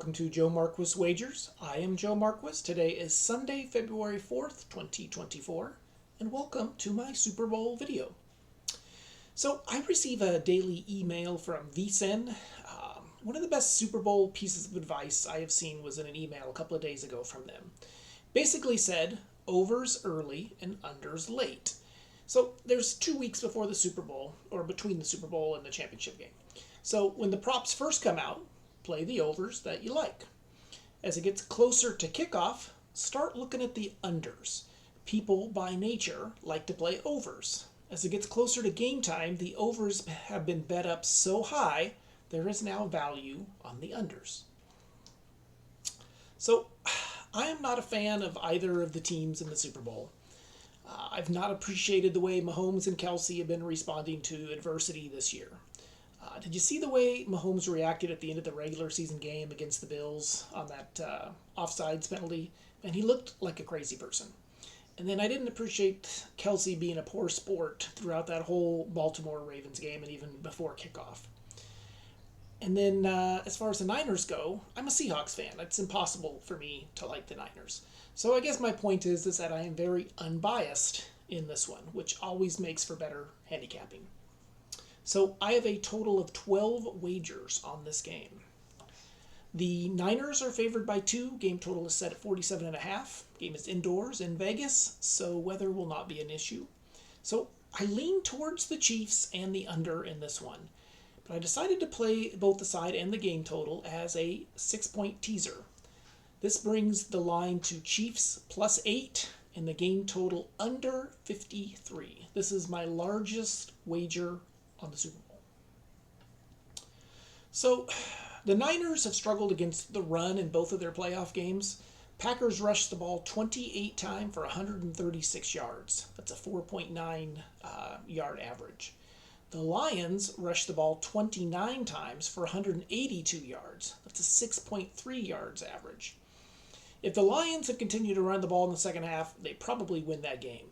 welcome to Joe Marquis Wagers. I am Joe Marquis. Today is Sunday, February 4th, 2024, and welcome to my Super Bowl video. So, I receive a daily email from VSiN. One of the best Super Bowl pieces of advice I have seen was in an email a couple of days ago from them. Basically said, overs early and unders late. So, there's 2 weeks before the Super Bowl, or between the Super Bowl and the championship game. So, when the props first come out, play the overs that you like. As it gets closer to kickoff, start looking at the unders. People, by nature, like to play overs. As it gets closer to game time, the overs have been bet up so high, there is now value on the unders. So, I am not a fan of either of the teams in the Super Bowl. I've not appreciated the way Mahomes and Kelce have been responding to adversity this year. Did you see the way Mahomes reacted at the end of the regular season game against the Bills on that offsides penalty? And he looked like a crazy person. And then I didn't appreciate Kelce being a poor sport throughout that whole Baltimore Ravens game and even before kickoff. And then as far as the Niners go, I'm a Seahawks fan. It's impossible for me to like the Niners. So I guess my point is that I am very unbiased in this one, which always makes for better handicapping. So I have a total of 12 wagers on this game. The Niners are favored by 2. Game total is set at 47.5. Game is indoors in Vegas, so weather will not be an issue. So I lean towards the Chiefs and the under in this one. But I decided to play both the side and the game total as a 6-point teaser. This brings the line to Chiefs plus 8 and the game total under 53. This is my largest wager on the Super Bowl. So, the Niners have struggled against the run in both of their playoff games. Packers rushed the ball 28 times for 136 yards. That's a 4.9 yard average. The Lions rushed the ball 29 times for 182 yards. That's a 6.3 yards average. If the Lions had continued to run the ball in the second half, they probably win that game.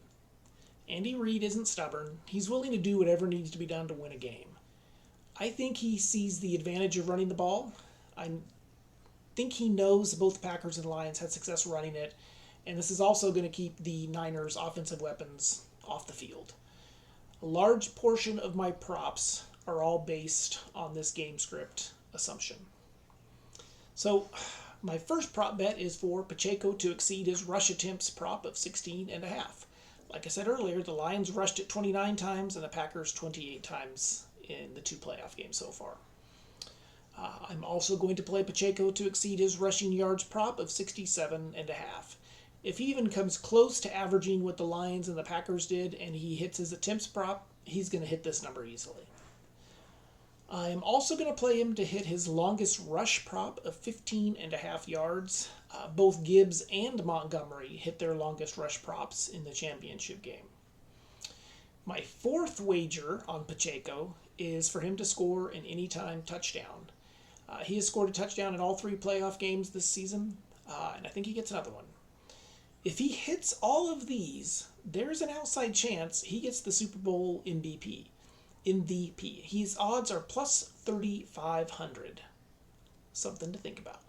Andy Reid isn't stubborn. He's willing to do whatever needs to be done to win a game. I think he sees the advantage of running the ball. I think he knows both Packers and Lions had success running it, and this is also going to keep the Niners' offensive weapons off the field. A large portion of my props are all based on this game script assumption. So, my first prop bet is for Pacheco to exceed his rush attempts prop of 16.5. Like I said earlier, the Lions rushed it 29 times and the Packers 28 times in the 2 playoff games so far. I'm also going to play Pacheco to exceed his rushing yards prop of 67.5. If he even comes close to averaging what the Lions and the Packers did and he hits his attempts prop, he's going to hit this number easily. I'm also going to play him to hit his longest rush prop of 15.5 yards. Both Gibbs and Montgomery hit their longest rush props in the championship game. My fourth wager on Pacheco is for him to score an anytime touchdown. He has scored a touchdown in all 3 playoff games this season, and I think he gets another one. If he hits all of these, there's an outside chance he gets the Super Bowl MVP. His odds are plus 3,500. Something to think about.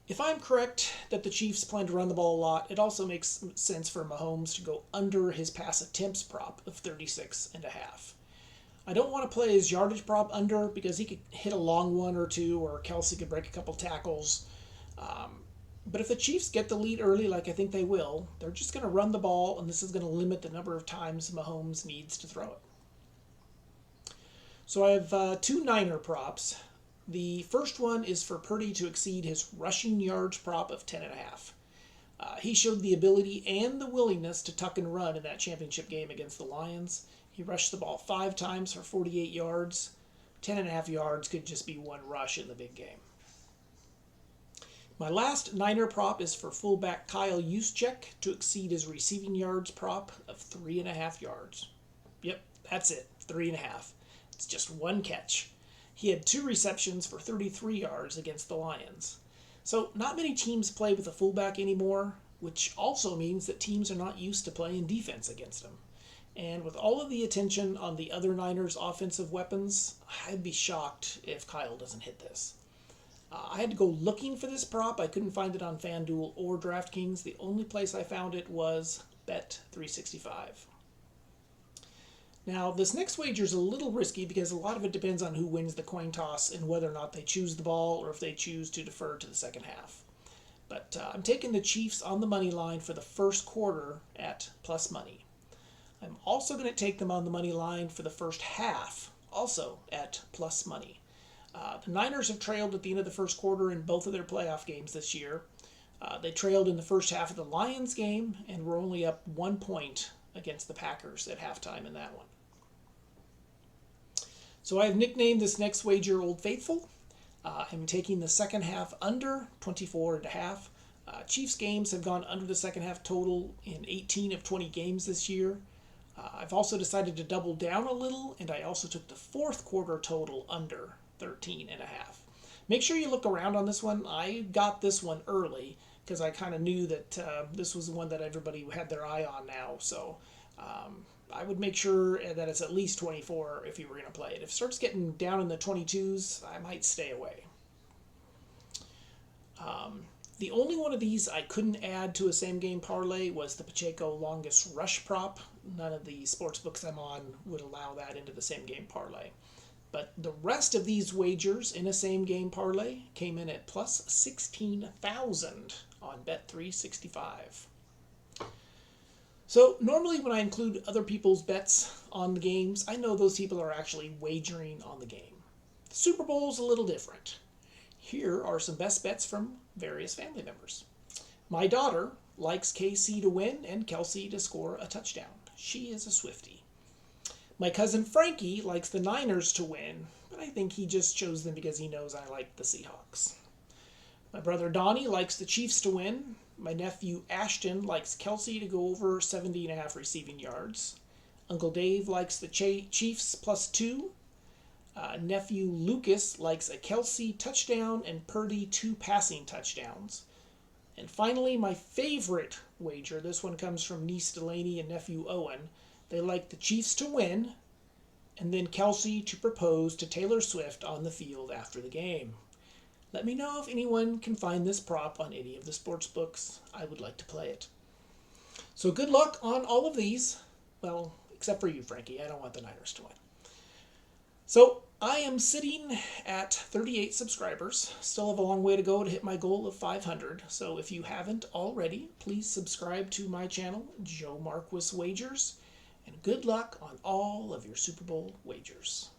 If I'm correct that the Chiefs plan to run the ball a lot, it also makes sense for Mahomes to go under his pass attempts prop of 36.5. I don't want to play his yardage prop under because he could hit a long one or two, or Kelce could break a couple tackles. But if the Chiefs get the lead early, like I think they will, they're just going to run the ball, and this is going to limit the number of times Mahomes needs to throw it. So I have 2 Niner props. The first one is for Purdy to exceed his rushing yards prop of 10.5. He showed the ability and the willingness to tuck and run in that championship game against the Lions. He rushed the ball 5 times for 48 yards. 10.5 yards could just be one rush in the big game. My last Niner prop is for fullback Kyle Juszczyk to exceed his receiving yards prop of 3.5 yards. Yep, that's it, 3.5. It's just one catch. He had 2 receptions for 33 yards against the Lions. So not many teams play with a fullback anymore, which also means that teams are not used to playing defense against him. And with all of the attention on the other Niners' offensive weapons, I'd be shocked if Kyle doesn't hit this. I had to go looking for this prop. I couldn't find it on FanDuel or DraftKings. The only place I found it was Bet365. Now, this next wager is a little risky because a lot of it depends on who wins the coin toss and whether or not they choose the ball or if they choose to defer to the second half. But I'm taking the Chiefs on the money line for the first quarter at plus money. I'm also going to take them on the money line for the first half, also at plus money. The Niners have trailed at the end of the first quarter in both of their playoff games this year. They trailed in the first half of the Lions game and were only up 1 point against the Packers at halftime in that one. So I have nicknamed this next wager Old Faithful. I'm taking the second half under 24.5. Chiefs games have gone under the second half total in 18 of 20 games this year. I've also decided to double down a little, and I also took the fourth quarter total under 13.5. Make sure you look around on this one. I got this one early because I kind of knew that this was the one that everybody had their eye on now. So I would make sure that it's at least 24 if you were going to play it. If it starts getting down in the 22s, I might stay away. The only one of these I couldn't add to a same-game parlay was the Pacheco longest rush prop. None of the sports books I'm on would allow that into the same-game parlay. But the rest of these wagers in a same-game parlay came in at plus 16,000 on Bet365. So normally when I include other people's bets on the games, I know those people are actually wagering on the game. The Super Bowl is a little different. Here are some best bets from various family members. My daughter likes KC to win and Kelsey to score a touchdown. She is a Swiftie. My cousin Frankie likes the Niners to win, but I think he just chose them because he knows I like the Seahawks. My brother Donnie likes the Chiefs to win. My nephew Ashton likes Kelsey to go over 70.5 receiving yards. Uncle Dave likes the Chiefs +2. Nephew Lucas likes a Kelsey touchdown and Purdy 2 passing touchdowns. And finally, my favorite wager, this one comes from niece Delaney and nephew Owen. They like the Chiefs to win and then Kelsey to propose to Taylor Swift on the field after the game. Let me know if anyone can find this prop on any of the sports books. I would like to play it. So good luck on all of these. Well, except for you, Frankie. I don't want the Niners to win. So I am sitting at 38 subscribers. Still have a long way to go to hit my goal of 500. So if you haven't already, please subscribe to my channel, Joe Marquis Wagers. And good luck on all of your Super Bowl wagers.